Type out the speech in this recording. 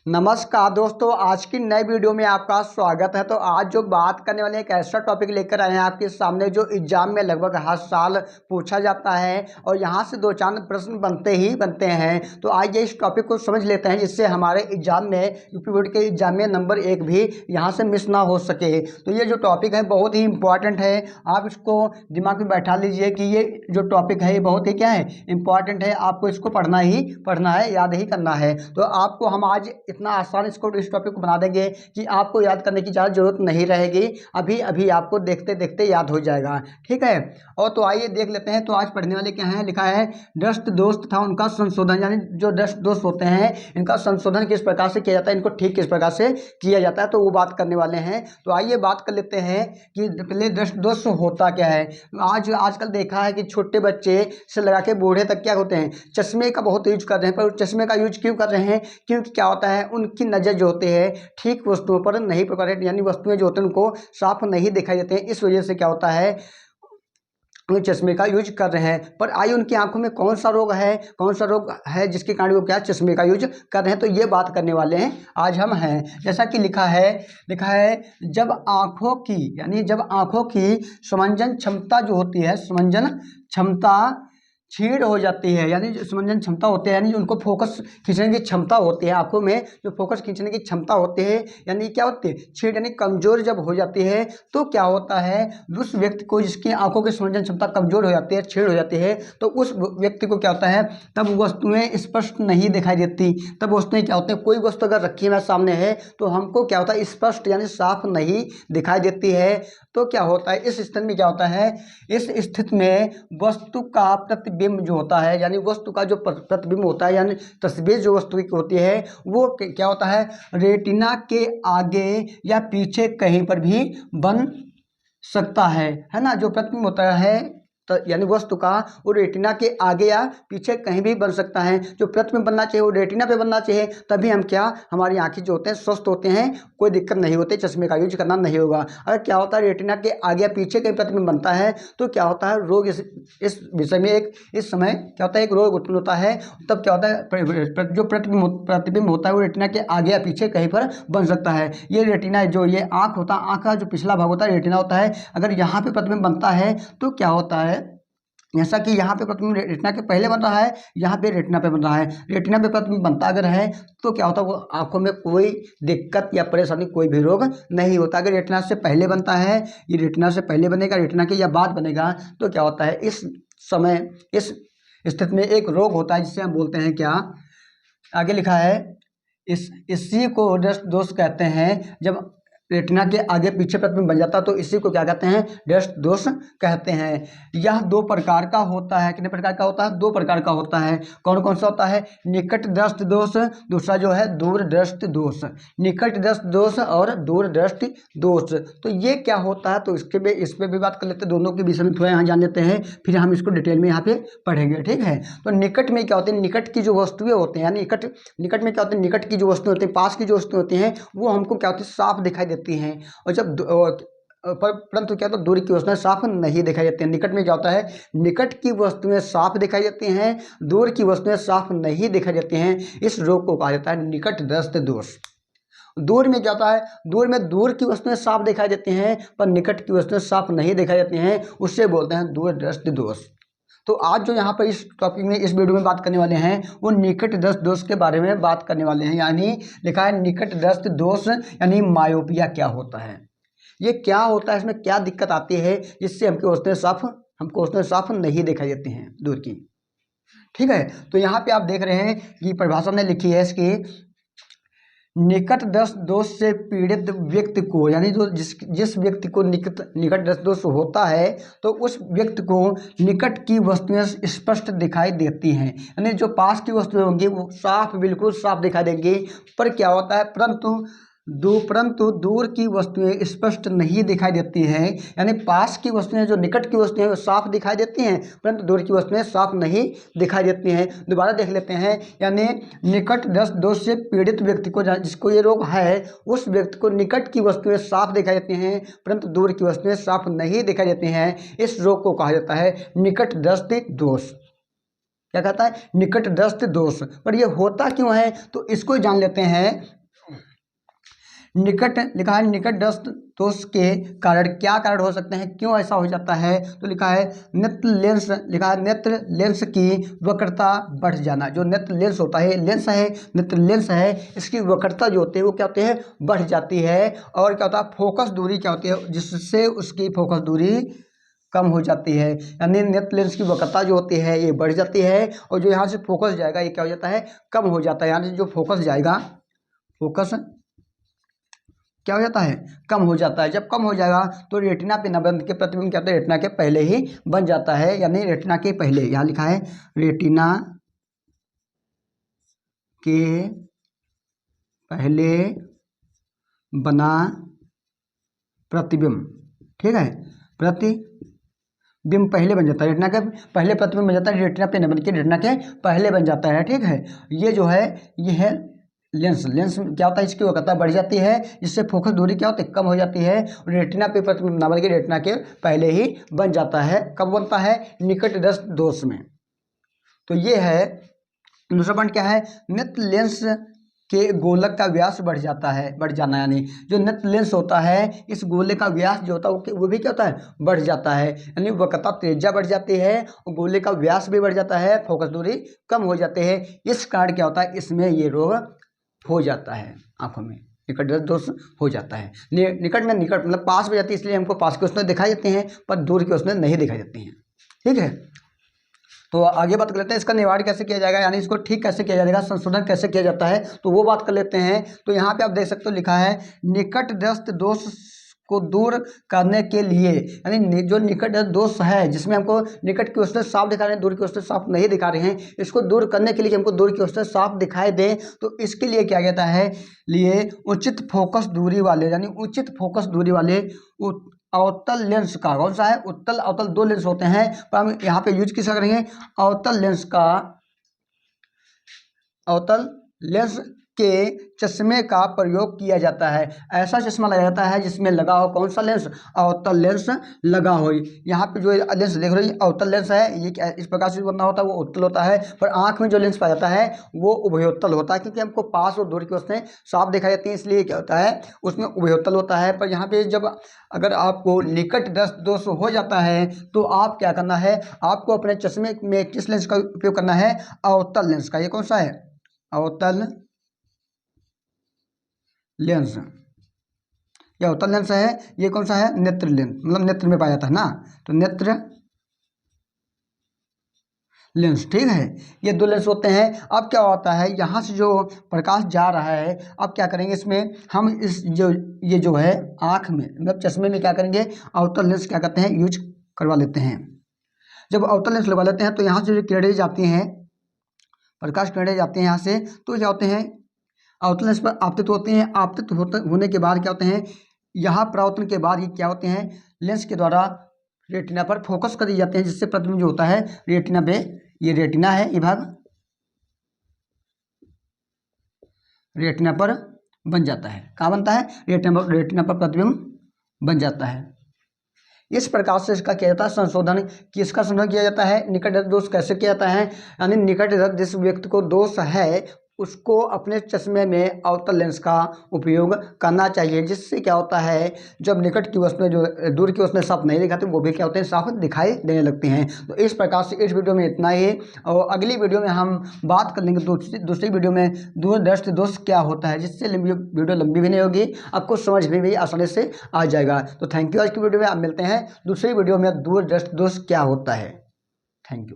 नमस्कार दोस्तों, आज की नई वीडियो में आपका स्वागत है। तो आज जो बात करने वाले एक ऐसा टॉपिक लेकर आए हैं आपके सामने जो एग्जाम में लगभग हर साल पूछा जाता है और यहाँ से दो चार प्रश्न बनते ही बनते हैं। तो आइए इस टॉपिक को समझ लेते हैं जिससे हमारे एग्जाम में यूपी बोर्ड के एग्जाम में नंबर 1 भी यहाँ से मिस ना हो सके। तो ये जो टॉपिक है बहुत ही इंपॉर्टेंट है, आप इसको दिमाग में बैठा लीजिए कि ये जो टॉपिक है ये बहुत ही क्या है, इंपॉर्टेंट है। आपको इसको पढ़ना है, याद ही करना है। तो आपको हम आज इतना आसान इस टॉपिक को बना देंगे कि आपको याद करने की ज़्यादा जरूरत नहीं रहेगी, अभी आपको देखते देखते याद हो जाएगा। ठीक है, और तो आइए देख लेते हैं। तो आज पढ़ने वाले क्या है, लिखा है दस्त दोस्त था उनका संशोधन, यानी जो दस्त दोस्त होते हैं इनका संशोधन किस प्रकार से किया जाता है, इनको ठीक किस प्रकार से किया जाता है, तो वो बात करने वाले हैं। तो आइए बात कर लेते हैं कि पहले दस्त दोस्त होता क्या है। आजकल देखा है कि छोटे बच्चे से लगा के बूढ़े तक क्या होते हैं, चश्मे का बहुत यूज कर रहे हैं। पर चश्मे का यूज क्यों कर रहे हैं, क्योंकि क्या होता है उनकी नज़र जो होती है ठीक वस्तुओं पर नहीं पकड़, यानी वस्तुएं जो होती हैं उनको साफ नहीं दिखाई देते हैं। इस वजह से क्या होता है वो चश्मे का यूज कर रहे हैं। पर आइए उनकी आंखों में कौन सा रोग है जिसके कारण वो क्या चश्मे का यूज कर रहे हैं, तो ये बात करने वाले हैं आज हम हैं। जैसा कि लिखा है जब आंखों की समंजन क्षमता जो होती है, समंजन क्षमता छीड़ हो जाती है, यानी जो समंजन क्षमता होती है, यानी उनको फोकस खींचने की क्षमता होती है, आंखों में जो फोकस खींचने की क्षमता होती है, यानी क्या होती है छीड़, यानी कमजोर जब हो जाती है तो क्या होता है उस व्यक्ति को जिसकी आंखों की समंजन क्षमता कमजोर हो जाती है, छीड़ हो जाती है, तो उस व्यक्ति को क्या होता है तब वस्तुएं स्पष्ट नहीं दिखाई देती। तब वस्तुएं क्या होती है, कोई वस्तु अगर रखी हमारे सामने है तो हमको क्या होता है स्पष्ट यानी साफ नहीं दिखाई देती है। तो क्या होता है इस स्थिति में, क्या होता है इस स्थिति में वस्तु का प्रतिबिंब जो होता है, यानी वस्तु का जो प्रतिबिंब होता है, यानी तस्वीर जो वस्तु की होती है वो क्या होता है रेटिना के आगे या पीछे कहीं पर भी बन सकता है ना। जो प्रतिबिंब होता है यानी वस्तु का वो रेटिना के आगे या पीछे कहीं भी बन सकता है। जो प्रतिबिंब बनना चाहिए वो रेटिना पे बनना चाहिए, तभी हम क्या हमारी आंखें जो होते हैं स्वस्थ होते हैं, कोई दिक्कत नहीं होती, चश्मे का यूज करना नहीं होगा। अगर क्या होता है रेटिना के आगे या पीछे कहीं प्रतिबिंब बनता है तो क्या होता है रोग, इस विषय में इस समय क्या होता है एक रोग उत्पन्न होता है। तब क्या होता है जो प्रतिबिंब होता है वो रेटिना के आगे या पीछे कहीं पर बन सकता है। ये रेटिना जो ये आँख होता है, आँख का जो पिछला भाग होता है रेटिना होता है, अगर यहाँ पे प्रतिबिंब बनता है तो क्या होता है जैसा कि यहाँ पे प्रतिबिंब रेटिना के पहले बन रहा है, यहाँ पे रेटिना पे बन रहा है, रेटिना पे प्रतिबिंब बनता अगर है तो क्या होता है वो आंखों में कोई दिक्कत या परेशानी, कोई भी रोग नहीं होता। अगर रेटिना से पहले बनता है, ये रेटिना से पहले बनेगा, रेटिना के या बाद बनेगा, तो क्या होता है इस समय इस स्थिति में एक रोग होता है जिसे हम बोलते हैं क्या, आगे लिखा है इसी को दस्त दोष कहते हैं। जब रेटिना के आगे पीछे प्रतिबिंब बन जाता तो इसी को क्या कहते हैं दस्त दोष कहते हैं। यह दो प्रकार का होता है, कितने प्रकार का होता है, दो प्रकार का होता है। कौन कौन सा होता है, निकट दृष्टि दोष, दूसरा जो है दूर दृष्टि दोष। निकट दृष्टि दोष और दूर दृष्टि दोष, तो ये क्या होता है, तो इस पे भी बात कर लेते हैं। दोनों के विषय में थोड़ा यहाँ जान लेते हैं, फिर हम इसको डिटेल में यहाँ पे पढ़ेंगे। ठीक है, तो निकट में क्या होते हैं, निकट की जो वस्तुएं होते हैं, यानी निकट में क्या होते हैं, निकट की जो वस्तुएं होती हैं, पास की जो वस्तुएं होती हैं वो हमको क्या होती है साफ दिखाई देती हैं। और जब परंतु क्या होता है दूर की वस्तुएं साफ नहीं दिखाई देती हैं। निकट में क्या होता है निकट की वस्तुएं साफ दिखाई देती हैं, दूर की वस्तुएं साफ नहीं दिखाई देती हैं। इस रोग को कहा जाता है निकट दृष्टि दोष। दूर में क्या होता है, दूर में दूर की वस्तुएं साफ दिखाई देती हैं पर निकट की वस्तुएं साफ नहीं दिखाई देती हैं, उससे बोलते हैं दूर दृष्टि दोष। तो आज जो यहाँ पर इस टॉपिक में इस वीडियो में बात करने वाले हैं वो निकट दृष्टि दोष के बारे में बात करने वाले हैं। यानी लिखा है निकट दृष्टि दोष यानी मायोपिया क्या होता है, ये क्या होता है, इसमें क्या दिक्कत आती है जिससे हमको वस्तुएं साफ नहीं दिखाई देती हैं दूर की। ठीक है, तो यहाँ पे आप देख रहे हैं कि परिभाषा ने लिखी है इसकी, निकट दृष्टि दोष से पीड़ित व्यक्ति को, यानी जो जिस व्यक्ति को निकट दृष्टि दोष होता है तो उस व्यक्ति को निकट की वस्तुएं स्पष्ट दिखाई देती हैं, यानी जो पास की वस्तुएं होंगी वो बिल्कुल साफ दिखाई देंगी। पर क्या होता है परंतु दूर की वस्तुएं स्पष्ट नहीं दिखाई देती हैं, यानी पास की वस्तुएं जो निकट की वस्तुएं वो साफ दिखाई देती हैं परंतु दूर की वस्तुएं साफ नहीं दिखाई देती हैं। दोबारा देख लेते हैं, यानी निकट दृष्टि दोष से पीड़ित व्यक्ति को, जिसको ये रोग है, उस व्यक्ति को निकट की वस्तुएं साफ दिखाई देती हैं परंतु दूर की वस्तुएं साफ नहीं दिखाई देती हैं। इस रोग को कहा जाता है निकट दृष्टि दोष। क्या कहता है निकट दृष्टि दोष। पर ये होता क्यों है तो इसको जान लेते हैं निकट लिखा है निकटस्थ दोष के कारण क्या कारण हो सकते हैं, क्यों ऐसा हो जाता है, तो लिखा है नेत्र लेंस, लिखा है नेत्र लेंस की वक्रता बढ़ जाना। जो नेत्र लेंस होता है, लेंस है, नेत्र लेंस है, इसकी वक्रता जो होती है वो क्या होती है, बढ़ जाती है। और क्या होता है, फोकस दूरी क्या होती है, जिससे उसकी फोकस दूरी कम हो जाती है। यानी नेत्र लेंस की वक्रता जो होती है ये बढ़ जाती है, और जो यहाँ से फोकस जाएगा ये क्या हो जाता है, कम हो जाता है। यानी जो फोकस जाएगा, फोकस क्या हो जाता है, कम हो जाता है। जब कम हो जाएगा तो रेटिना पे न बन के प्रतिबिंब क्या होता है, रेटिना के पहले ही बन जाता है। यानी रेटिना के पहले, यहाँ लिखा है रेटिना के पहले बना प्रतिबिंब, ठीक है, प्रतिबिंब पहले बन जाता है, रेटिना के पहले प्रतिबिंब बन जाता है, रेटिना पे न बन के रेटिना के पहले बन जाता है, ठीक है। ये जो है ये है लेंस। लेंस क्या होता है, इसकी वक्रता बढ़ जाती है, जिससे फोकस दूरी क्या होती है, कम हो जाती है। रेटिना पे प्रतिबिंब न बन के रेटिना के पहले ही बन जाता है। कब बनता है, निकटस्थ दोष में। तो ये है दूसरा पॉइंट क्या है, नेत्र लेंस के गोलक का व्यास बढ़ जाता है, बढ़ जाना। यानी जो नेत्र लेंस होता है, इस गोले का व्यास जो होता है वो भी क्या होता है, बढ़ जाता है। यानी वक्रता त्रिज्या बढ़ जाती है, और गोले का व्यास भी बढ़ जाता है, फोकस दूरी कम हो जाती है। इस कारण क्या होता है, इसमें ये रोग हो जाता है, आंखों में निकटस्थ दोष हो जाता है। निकट में निकट मतलब पास में जाती है, इसलिए हमको पास के उसमें दिखाई देते हैं, पर दूर के उसमें नहीं दिखाई देती हैं, ठीक है। तो आगे बात कर लेते हैं इसका निवारण कैसे किया जाएगा, यानी इसको ठीक कैसे किया जाएगा, संशोधन कैसे किया जाता है, तो वो बात कर लेते हैं। तो यहाँ पे आप देख सकते हो लिखा है निकटस्थ दोष को दूर करने के लिए, यानी जो निकट दोष है जिसमें हमको निकट की वस्तु साफ दिखा रहे हैं, दूर की वस्तु साफ नहीं दिखा रहे हैं, इसको दूर करने के लिए हमको दूर की वस्तु साफ दिखाई दे, तो इसके लिए क्या कहता है, लिए उचित फोकस दूरी वाले, यानी उचित फोकस दूरी वाले अवतल लेंस का, कौन सा है, उत्तल अवतल दो लेंस होते हैं, पर हम यहाँ पे यूज किसका करेंगे, अवतल लेंस का, अवतल लेंस के चश्मे का प्रयोग किया जाता है। ऐसा चश्मा लगाया जाता है जिसमें लगा हो कौन सा लेंस, अवतल लेंस लगा हो। यहाँ पे जो लेंस देख रहे हो अवतल लेंस है, ये इस प्रकार से बनना होता है, वो उत्तल होता है। पर आंख में जो लेंस पाया जाता है वो उभयोत्तल होता है, क्योंकि हमको पास और दूर की वस्तुएं साफ दिखाई देती हैं, इसलिए क्या होता है उसमें उभयोत्तल होता है। पर यहाँ पे जब अगर आपको निकटस्थ दोष हो जाता है तो आप क्या करना है, आपको अपने चश्मे में किस लेंस का उपयोग करना है, अवतल लेंस का। ये कौन सा है, अवतल लेंस, यह अवतल लेंस है। ये कौन सा है, नेत्र लेंस, मतलब नेत्र में पाया जाता है ना, तो नेत्र लेंस, ठीक है। ये दो लेंस होते हैं। अब क्या होता है, यहाँ से जो प्रकाश जा रहा है, अब क्या करेंगे इसमें हम इस जो ये जो है आँख में मतलब चश्मे में क्या करेंगे, अवतल लेंस क्या करते हैं, यूज करवा लेते हैं। जब अवतल लेंस लगवा लेते हैं तो यहाँ से जो किरणें जाती हैं, प्रकाश किरणें जाती हैं यहाँ से, तो क्या होते हैं, अवतल लेंस पर आपतित होते हैं। आपतित होने के बाद क्या होते हैं, यहाँ परावर्तन के बाद ये क्या होते हैं, लेंस के द्वारा रेटिना पर फोकस कर दिए जाते हैं, जिससे प्रतिबिंब जो होता है रेटिना पे, ये रेटिना है, ये भाग रेटिना पर बन जाता है। कहाँ बनता है, रेटिना पर प्रतिबिंब बन जाता है। इस प्रकार से इसका किया जाता है संशोधन। किसका संशोधन किया जाता है, निकटस्थ दोष कैसे किया जाता है, यानी निकटस्थ जिस व्यक्ति को दोष है उसको अपने चश्मे में अवतल लेंस का उपयोग करना चाहिए, जिससे क्या होता है जब निकट की वस्तुएं जो दूर की वस्तुएं साफ नहीं दिखाती वो भी क्या होते हैं, साफ दिखाई देने लगते हैं। तो इस प्रकार से इस वीडियो में इतना ही, और अगली वीडियो में हम बात कर लेंगे दूसरी वीडियो में दूरदृष्टि दोष क्या होता है, जिससे वीडियो लंबी भी नहीं होगी, आपको समझ में भी आसानी से आ जाएगा। तो थैंक यू। आज की वीडियो में आप मिलते हैं दूसरी वीडियो में दूरदृष्टि दोष क्या होता है। Thank you.